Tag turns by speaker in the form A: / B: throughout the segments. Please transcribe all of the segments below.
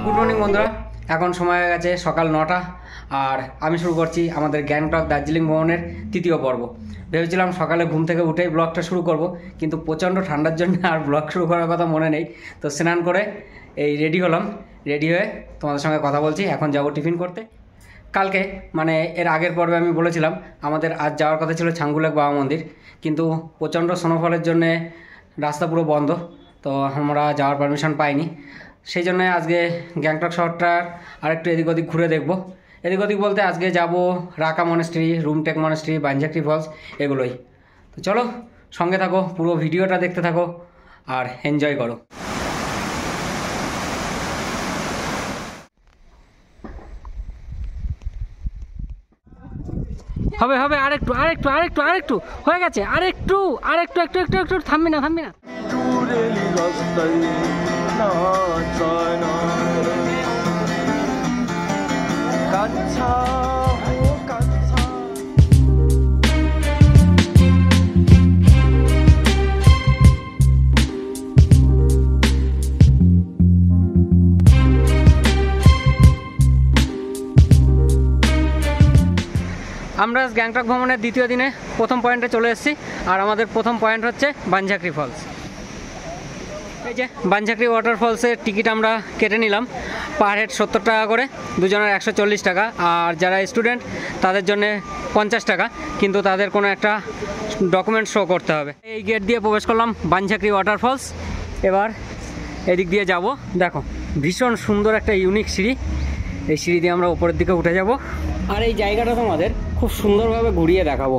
A: Good morning বন্ধুরা, এখন সময় হয়ে গেছে সকাল 9টা। আর আমি শুরু করছি আমাদের গ্যাংটক দার্জিলিং ভ্রমণের তৃতীয় পর্ব। ভেবেছিলাম সকালে ঘুম থেকে উঠেই ব্লগটা শুরু করব, কিন্তু প্রচণ্ড ঠান্ডার জন্য আর ব্লগ শুরু করার কথা মনে নেই। তো স্নান করে এই রেডি হলাম, রেডি হয়ে তোমাদের সঙ্গে কথা বলছি। এখন যাব টিফিন করতে। কালকে মানে এর আগের পর্বে আমি বলেছিলাম আমাদের আজ যাওয়ার কথা ছিল ছাঙ্গুলেক বাবা মন্দির, কিন্তু প্রচণ্ড স্নোফলের জন্যে রাস্তা পুরো বন্ধ, তো আমরা যাওয়ার পারমিশন পাইনি। সেই জন্য আজকে গ্যাংটক শহরটার আরেকটু এদিক ওদিক ঘুরে দেখব। এদিক ওদিক বলতে আজকে যাব রাকা মনেস্ট্রি, রুমটেক মনেস্ট্রি, বাঞ্ঝাকরি ফলস, এগুলোই। তো চলো সঙ্গে থাকো, পুরো ভিডিওটা দেখতে থাকো আর এনজয় করো। হবে হবে, আরেকটু আরেকটু আরেকটু আরেকটু হয়ে গেছে, আরেকটু আরেকটু একটু একটু একটু থামবি না থামবি না। আমরা গ্যাংটক ভ্রমণের দ্বিতীয় দিনে প্রথম পয়েন্টে চলে এসেছি, আর আমাদের প্রথম পয়েন্ট হচ্ছে বাঞ্ঝাকরি ফলস। এই যে বাঞ্ঝাকরি ওয়াটারফলসের টিকিট আমরা কেটে নিলাম, পার হেড 70 টাকা করে, দুজনের 140 টাকা। আর যারা স্টুডেন্ট তাদের জন্য 50 টাকা, কিন্তু তাদের কোনো একটা ডকুমেন্ট শো করতে হবে। এই গেট দিয়ে প্রবেশ করলাম বাঞ্ঝাকরি ওয়াটারফলস। এবার এদিক দিয়ে যাব, দেখো ভীষণ সুন্দর একটা ইউনিক সিঁড়ি। এই সিঁড়ি দিয়ে আমরা উপরের দিকে উঠে যাব, আর এই জায়গাটা তোমাদের খুব সুন্দরভাবে ঘুরিয়ে দেখাবো।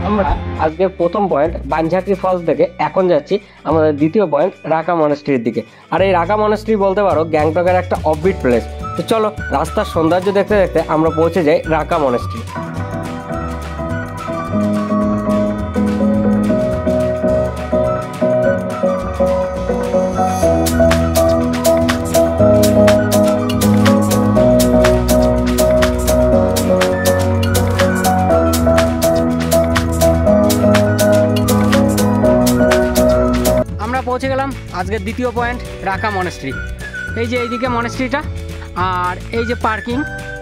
A: আমরা আজকে প্রথম পয়েন্ট বাঞ্ঝাকরি ফলস থেকে এখন যাচ্ছি আমাদের দ্বিতীয় পয়েন্ট রাকা মনেস্ট্রির দিকে। আর এই রাকা মনেস্ট্রি বলতে পারো গ্যাংটকের একটা অফবিট প্লেস। তো চলো রাস্তার সৌন্দর্য দেখতে দেখতে আমরা পৌঁছে যাই রাকা মনেস্ট্রি। পৌঁছে গেলাম আজকের দ্বিতীয় পয়েন্ট রাকা মনেস্ট্রি। এই যে এইদিকে মনেস্ট্রিটা, আর এই যে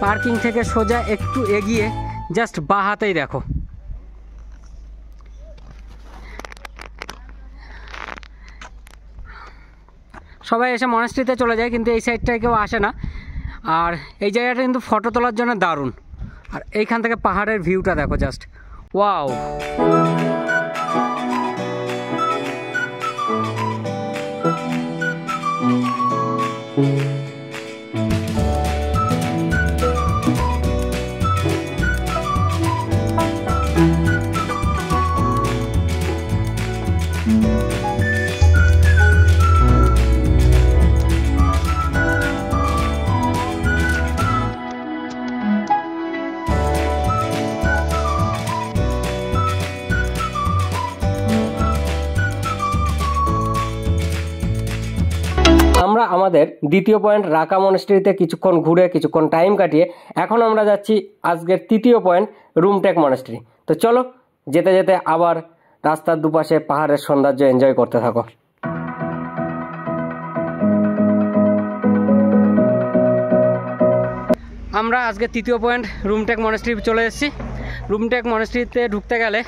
A: পার্কিং থেকে সোজা একটু এগিয়ে জাস্ট বাঁ হাতেই দেখো সবাই এসে মনেস্ট্রিতে চলে যায়, কিন্তু এই সাইডটায় কেউ আসে না। আর এই জায়গাটা কিন্তু ফটো তোলার জন্য দারুণ। আর এইখান থেকে পাহাড়ের ভিউটা দেখো, জাস্ট ওয়াও। আমাদের দ্বিতীয় পয়েন্ট রাকা মনেস্ট্রিতে কিছুক্ষণ ঘুরে কিছুক্ষণ টাইম কাটিয়ে এখন আমরা যাচ্ছি আজকের তৃতীয় পয়েন্ট রুমটেক মনেস্ট্রি। তো চলো যেতে যেতে আবার রাস্তার দুপাশে পাহাড়ের সৌন্দর্য এনজয় করতে থাকো। আমরা আজকে তৃতীয় পয়েন্ট রুমটেক মনেস্ট্রি চলে এসেছি। রুমটেক মনেস্ট্রিতে ঢুকতে গেলে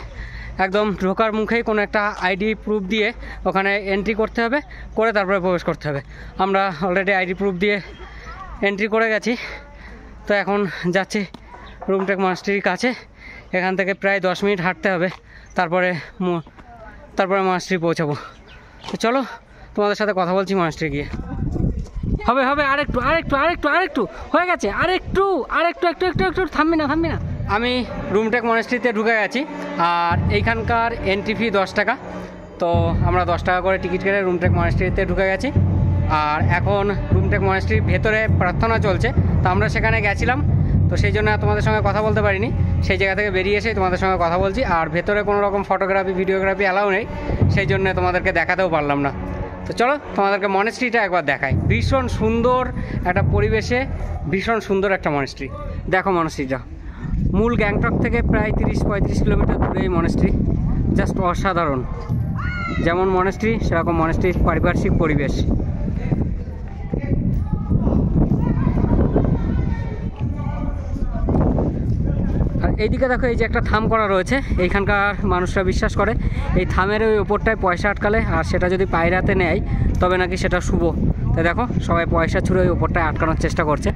A: একদম ঢোকার মুখেই কোনো একটা আইডি প্রুফ দিয়ে ওখানে এন্ট্রি করতে হবে, করে তারপরে প্রবেশ করতে হবে। আমরা অলরেডি আইডি প্রুফ দিয়ে এন্ট্রি করে গেছি। তো এখন যাচ্ছি রুমটেক মনেস্ট্রির কাছে। এখান থেকে প্রায় 10 মিনিট হাঁটতে হবে, তারপরে মনেস্ট্রি পৌঁছাবো। তো চলো তোমাদের সাথে কথা বলছি মনেস্ট্রি গিয়ে। হবে হবে আরেকটু হয়ে গেছে, একটু থামবি না। আমি রুমটেক মনেস্ট্রিতে ঢুকে গেছি আর এইখানকার এন্ট্রি ফি 10 টাকা। তো আমরা 10 টাকা করে টিকিট কেটে রুমটেক মনেস্ট্রিতে ঢুকে গেছি। আর এখন রুমটেক মনেস্ট্রির ভেতরে প্রার্থনা চলছে, তো আমরা সেখানে গেছিলাম, তো সেই জন্য তোমাদের সঙ্গে কথা বলতে পারিনি। সেই জায়গা থেকে বেরিয়ে এসে তোমাদের সঙ্গে কথা বলছি। আর ভেতরে কোনো রকম ফটোগ্রাফি ভিডিওগ্রাফি অ্যালাউ নেই, সেই জন্য তোমাদেরকে দেখাতেও পারলাম না। তো চলো তোমাদেরকে মনেস্ট্রিটা একবার দেখাই। ভীষণ সুন্দর একটা পরিবেশে ভীষণ সুন্দর একটা মনেস্ট্রি। দেখো মনেস্ট্রিটা মূল গ্যাংটক থেকে প্রায় 30-35 কিলোমিটার দূরে এই মনেস্ট্রি। জাস্ট অসাধারণ, যেমন মনেস্ট্রি সেরকম মনেস্ট্রির পারিপার্শ্বিক পরিবেশ। আর এইদিকে দেখো এই যে একটা থাম করা রয়েছে, এইখানকার মানুষরা বিশ্বাস করে এই থামের ওই ওপরটায় পয়সা আটকালে আর সেটা যদি পায়ের হাতে নেয় তবে নাকি সেটা শুভ। তাই দেখো সবাই পয়সা ছুঁড়ে ওই ওপরটায় আটকানোর চেষ্টা করছে।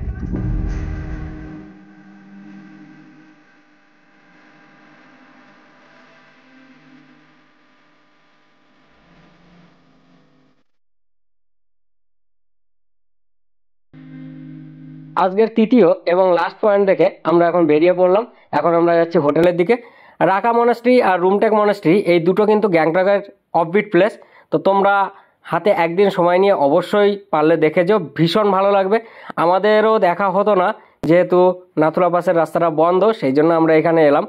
A: আজকের তৃতীয় এবং লাস্ট পয়েন্ট দেখে আমরা এখন বেরিয়ে পড়লাম। এখন আমরা যাচ্ছি হোটেলের দিকে। রাকা মনেস্ট্রি আর রুমটেক মনেস্ট্রি এই দুটো কিন্তু গ্যাংটকের অফবিট প্লেস। তো তোমরা হাতে একদিন সময় নিয়ে অবশ্যই পারলে দেখে যাও, ভীষণ ভালো লাগবে। আমাদেরও দেখা হতো না, যেহেতু নাথুলা পাসের রাস্তাটা বন্ধ, সেই জন্য আমরা এখানে এলাম।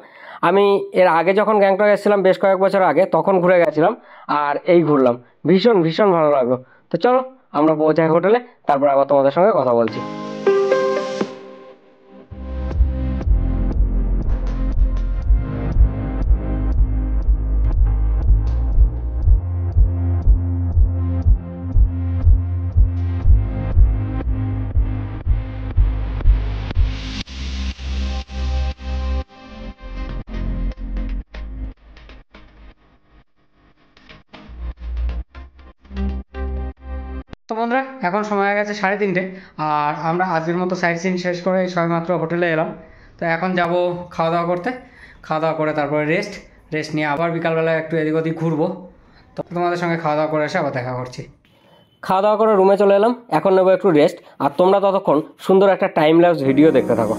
A: আমি এর আগে যখন গ্যাংটক এসেছিলাম বেশ কয়েক বছর আগে, তখন ঘুরে গেছিলাম আর এই ঘুরলাম, ভীষণ ভালো লাগলো। তো চলো আমরা পৌঁছাই হোটেলে, তারপর আবার তোমাদের সঙ্গে কথা বলছি। তো বন্ধুরা এখন সময় হয়ে গেছে 3:30, আর আমরা আজকের মতো সাইট সিন শেষ করে সবেমাত্র হোটেলে এলাম। তো এখন যাব খাওয়া দাওয়া করতে, খাওয়া দাওয়া করে তারপরে রেস্ট নিয়ে আবার বিকালবেলা একটু এদিক ওদিক ঘুরবো। তো তোমাদের সঙ্গে খাওয়া দাওয়া করে এসে আবার দেখা করছি। খাওয়া দাওয়া করে রুমে চলে এলাম, এখন নেবো একটু রেস্ট। আর তোমরা ততক্ষণ সুন্দর একটা টাইম ল্যাপস ভিডিও দেখতে থাকো।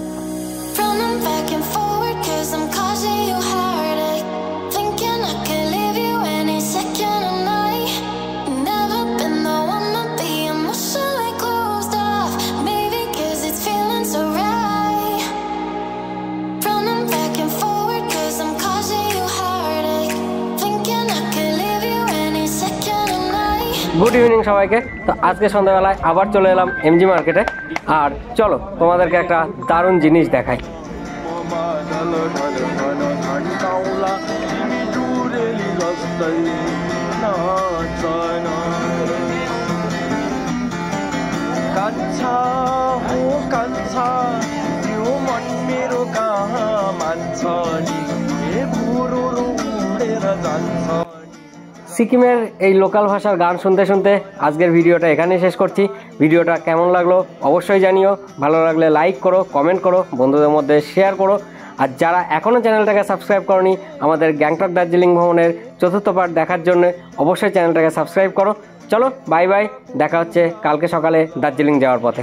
A: গুড ইভিনিং সবাইকে। তো আজকে সন্ধ্যাবেলায় আবার চলে এলাম এমজি মার্কেটে, আর চলো তোমাদেরকে একটা দারুণ জিনিস দেখাই। সিকিমের এই লোকাল ভাষার গান শুনতে শুনতে আজকের ভিডিওটা এখানেই শেষ করছি। ভিডিওটা কেমন লাগলো অবশ্যই জানিও, ভালো লাগলে লাইক করো, কমেন্ট করো, বন্ধুদের মধ্যে শেয়ার করো। আর যারা এখনও চ্যানেলটাকে সাবস্ক্রাইব করনি, আমাদের গ্যাংটক দার্জিলিং ভ্রমণের 4র্থ পার্ট দেখার জন্য অবশ্যই চ্যানেলটাকে সাবস্ক্রাইব করো। চলো বাই বাই, দেখা হচ্ছে কালকে সকালে দার্জিলিং যাওয়ার পথে।